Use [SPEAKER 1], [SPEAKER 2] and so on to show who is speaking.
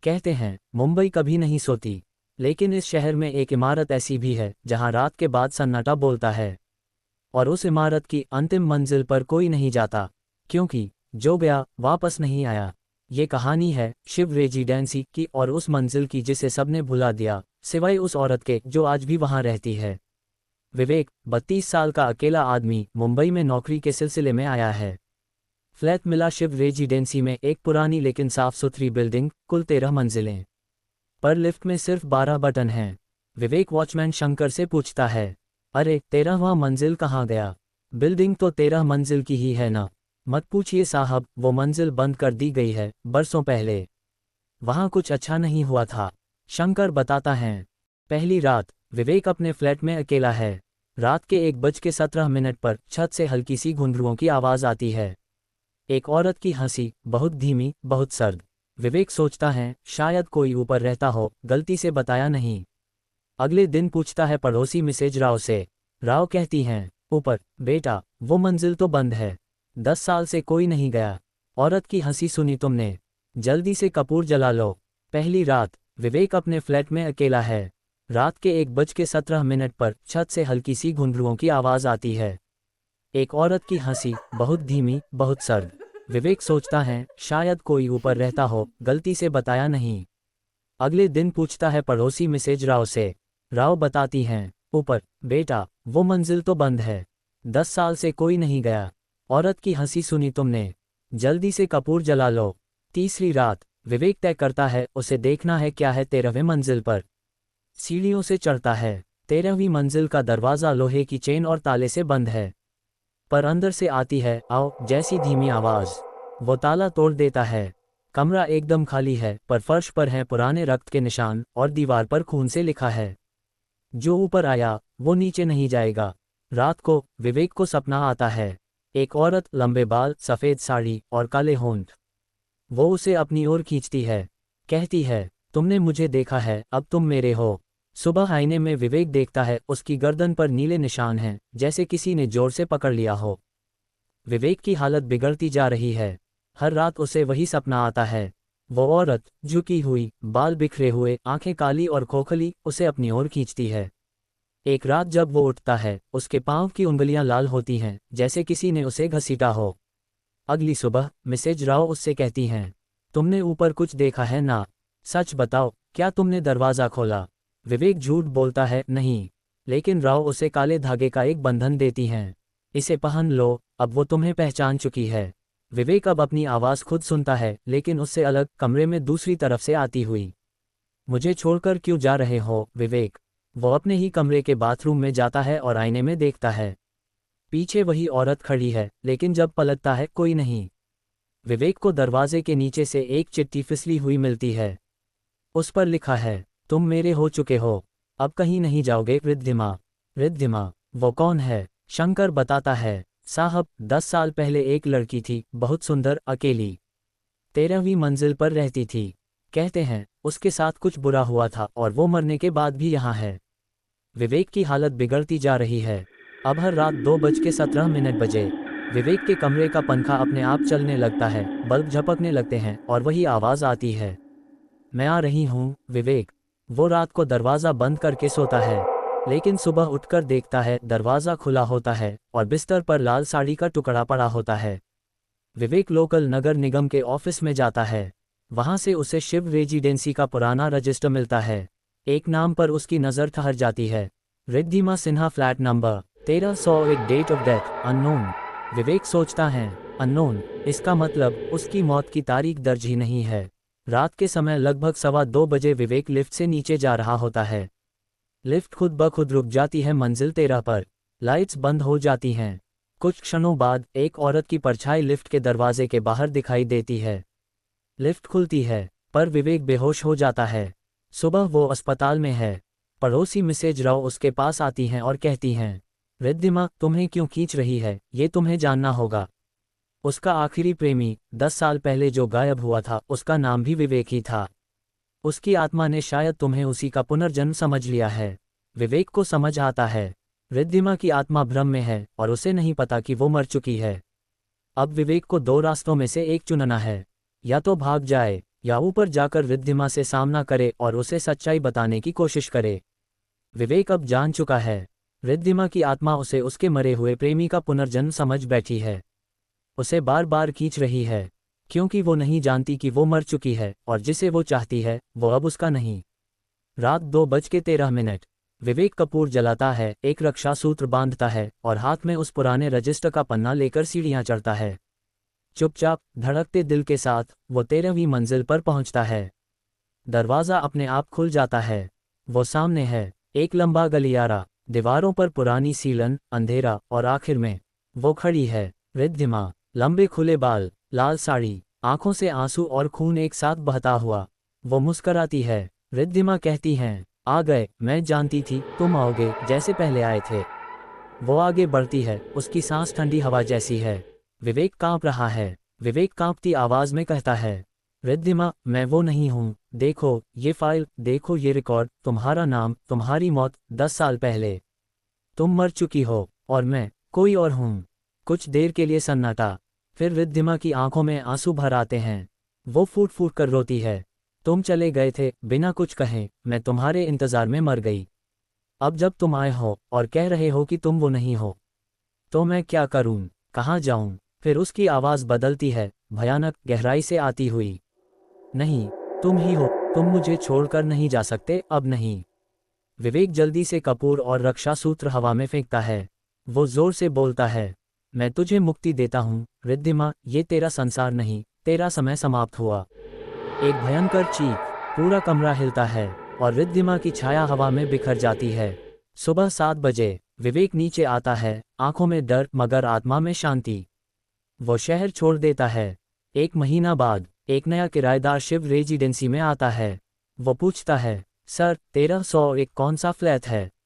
[SPEAKER 1] कहते हैं मुंबई कभी नहीं सोती, लेकिन इस शहर में एक इमारत ऐसी भी है जहां रात के बाद सन्नाटा बोलता है। और उस इमारत की अंतिम मंजिल पर कोई नहीं जाता, क्योंकि जो गया वापस नहीं आया। ये कहानी है शिव रेजिडेंसी की और उस मंजिल की जिसे सबने भुला दिया, सिवाय उस औरत के जो आज भी वहां रहती है। विवेक 32 साल का अकेला आदमी मुंबई में नौकरी के सिलसिले में आया है। फ्लैट मिला शिव रेजिडेंसी में, एक पुरानी लेकिन साफ सुथरी बिल्डिंग, कुल 13 मंजिलें। पर लिफ्ट में सिर्फ 12 बटन हैं। विवेक वॉचमैन शंकर से पूछता है, अरे 13वां मंजिल कहाँ गया? बिल्डिंग तो 13 मंजिल की ही है ना? मत पूछिए साहब, वो मंजिल बंद कर दी गई है बरसों पहले। वहाँ कुछ अच्छा नहीं हुआ था, शंकर बताता है। पहली रात विवेक अपने फ्लैट में अकेला है। रात के 1:17 पर छत से हल्की सी घुंघरुओं की आवाज़ आती है। एक औरत की हंसी, बहुत धीमी, बहुत सर्द। विवेक सोचता है शायद कोई ऊपर रहता हो, गलती से बताया नहीं। अगले दिन पूछता है पड़ोसी मिसेज राव से। राव कहती हैं, ऊपर बेटा, वो मंजिल तो बंद है, 10 साल से कोई नहीं गया। औरत की हंसी सुनी तुमने? जल्दी से कपूर जला लो। पहली रात विवेक अपने फ्लैट में अकेला है। रात के 1:17 पर छत से हल्की सी घुंघरुओं की आवाज़ आती है। एक औरत की हंसी, बहुत धीमी, बहुत सर्द। विवेक सोचता है शायद कोई ऊपर रहता हो, गलती से बताया नहीं। अगले दिन पूछता है पड़ोसी मिसेज राव से। राव बताती हैं, ऊपर बेटा, वो मंजिल तो बंद है, 10 साल से कोई नहीं गया। औरत की हंसी सुनी तुमने? जल्दी से कपूर जला लो। तीसरी रात विवेक तय करता है उसे देखना है क्या है 13वें मंजिल पर। सीढ़ियों से चढ़ता है। 13वीं मंजिल का दरवाज़ा लोहे की चेन और ताले से बंद है, पर अंदर से आती है आओ जैसी धीमी आवाज़। वो ताला तोड़ देता है। कमरा एकदम खाली है, पर फर्श पर हैं पुराने रक्त के निशान और दीवार पर खून से लिखा है, जो ऊपर आया वो नीचे नहीं जाएगा। रात को विवेक को सपना आता है। एक औरत, लंबे बाल, सफ़ेद साड़ी और काले होंठ। वो उसे अपनी ओर खींचती है, कहती है, तुमने मुझे देखा है, अब तुम मेरे हो। सुबह आईने में विवेक देखता है उसकी गर्दन पर नीले निशान हैं, जैसे किसी ने जोर से पकड़ लिया हो। विवेक की हालत बिगड़ती जा रही है। हर रात उसे वही सपना आता है। वो औरत, झुकी हुई, बाल बिखरे हुए, आंखें काली और खोखली, उसे अपनी ओर खींचती है। एक रात जब वो उठता है, उसके पांव की उंगलियां लाल होती हैं, जैसे किसी ने उसे घसीटा हो। अगली सुबह मिसेज राव उससे कहती हैं, तुमने ऊपर कुछ देखा है ना? सच बताओ, क्या तुमने दरवाज़ा खोला? विवेक झूठ बोलता है, नहीं। लेकिन राव उसे काले धागे का एक बंधन देती हैं। इसे पहन लो, अब वो तुम्हें पहचान चुकी है। विवेक अब अपनी आवाज़ खुद सुनता है, लेकिन उससे अलग, कमरे में दूसरी तरफ से आती हुई। मुझे छोड़कर क्यों जा रहे हो विवेक? वो अपने ही कमरे के बाथरूम में जाता है और आईने में देखता है। पीछे वही औरत खड़ी है, लेकिन जब पलटता है कोई नहीं। विवेक को दरवाजे के नीचे से एक चिट्ठी फिसली हुई मिलती है। उस पर लिखा है, तुम मेरे हो चुके हो, अब कहीं नहीं जाओगे रिद्धिमा। रिद्धिमा? वो कौन है? शंकर बताता है, साहब 10 साल पहले एक लड़की थी, बहुत सुंदर, अकेली, 13वीं मंजिल पर रहती थी। कहते हैं उसके साथ कुछ बुरा हुआ था और वो मरने के बाद भी यहाँ है। विवेक की हालत बिगड़ती जा रही है। अब हर रात 2:17 बजे विवेक के कमरे का पंखा अपने आप चलने लगता है, बल्ब झपकने लगते हैं और वही आवाज़ आती है, मैं आ रही हूँ विवेक। वो रात को दरवाज़ा बंद करके सोता है, लेकिन सुबह उठकर देखता है दरवाज़ा खुला होता है और बिस्तर पर लाल साड़ी का टुकड़ा पड़ा होता है। विवेक लोकल नगर निगम के ऑफिस में जाता है। वहाँ से उसे शिव रेजिडेंसी का पुराना रजिस्टर मिलता है। एक नाम पर उसकी नज़र ठहर जाती है, Riddhima Sinha, flat number 1301, date of death unknown. Vivek सोचता है, अननोन, इसका मतलब उसकी मौत की तारीख दर्ज ही नहीं है। रात के समय लगभग 2:15 बजे विवेक लिफ्ट से नीचे जा रहा होता है। लिफ्ट खुद ब खुद रुक जाती है मंजिल 13 पर। लाइट्स बंद हो जाती हैं। कुछ क्षणों बाद एक औरत की परछाई लिफ्ट के दरवाजे के बाहर दिखाई देती है। लिफ्ट खुलती है, पर विवेक बेहोश हो जाता है। सुबह वो अस्पताल में है। पड़ोसी मिसेज राव उसके पास आती हैं और कहती हैं, रिद्धिमा, तुम्हें क्यों खींच रही है, ये तुम्हें जानना होगा। उसका आखिरी प्रेमी 10 साल पहले जो गायब हुआ था, उसका नाम भी विवेक ही था। उसकी आत्मा ने शायद तुम्हें उसी का पुनर्जन्म समझ लिया है। विवेक को समझ आता है, रिद्धिमा की आत्मा भ्रम में है और उसे नहीं पता कि वो मर चुकी है। अब विवेक को 2 रास्तों में से एक चुनना है, या तो भाग जाए या ऊपर जाकर रिद्धिमा से सामना करे और उसे सच्चाई बताने की कोशिश करे। विवेक अब जान चुका है, रिद्धिमा की आत्मा उसे उसके मरे हुए प्रेमी का पुनर्जन्म समझ बैठी है। उसे बार बार खींच रही है, क्योंकि वो नहीं जानती कि वो मर चुकी है और जिसे वो चाहती है वो अब उसका नहीं। रात 2:13। विवेक कपूर जलाता है, एक रक्षा सूत्र बांधता है और हाथ में उस पुराने रजिस्टर का पन्ना लेकर सीढ़ियां चढ़ता है। चुपचाप धड़कते दिल के साथ वो 13वीं मंजिल पर पहुंचता है। दरवाज़ा अपने आप खुल जाता है। वो सामने है, एक लंबा गलियारा, दीवारों पर पुरानी सीलन, अंधेरा और आखिर में वो खड़ी है, रिद्धिमा। लंबे खुले बाल, लाल साड़ी, आंखों से आंसू और खून एक साथ बहता हुआ। वो मुस्कराती है। रिद्धिमा कहती हैं, आ गए, मैं जानती थी तुम आओगे, जैसे पहले आए थे। वो आगे बढ़ती है, उसकी सांस ठंडी हवा जैसी है। विवेक कांप रहा है। विवेक कांपती आवाज में कहता है, रिद्धिमा, मैं वो नहीं हूँ। देखो ये फाइल, देखो ये रिकॉर्ड, तुम्हारा नाम, तुम्हारी मौत 10 साल पहले। तुम मर चुकी हो और मैं कोई और हूँ। कुछ देर के लिए सन्नाटा, फिर रिद्धिमा की आंखों में आंसू भर आते हैं। वो फूट फूट कर रोती है। तुम चले गए थे बिना कुछ कहे, मैं तुम्हारे इंतजार में मर गई। अब जब तुम आए हो और कह रहे हो कि तुम वो नहीं हो, तो मैं क्या करूं, कहाँ जाऊं? फिर उसकी आवाज़ बदलती है, भयानक गहराई से आती हुई। नहीं, तुम ही हो, तुम मुझे छोड़कर नहीं जा सकते, अब नहीं। विवेक जल्दी से कपूर और रक्षा सूत्र हवा में फेंकता है। वो जोर से बोलता है, मैं तुझे मुक्ति देता हूँ रिद्धिमा, ये तेरा संसार नहीं, तेरा समय समाप्त हुआ। एक भयंकर चीख, पूरा कमरा हिलता है और रिद्धिमा की छाया हवा में बिखर जाती है। सुबह 7 बजे विवेक नीचे आता है, आंखों में डर मगर आत्मा में शांति। वो शहर छोड़ देता है। 1 महीना बाद एक नया किराएदार शिव रेजिडेंसी में आता है। वो पूछता है, सर 1301 कौन सा फ्लैट है?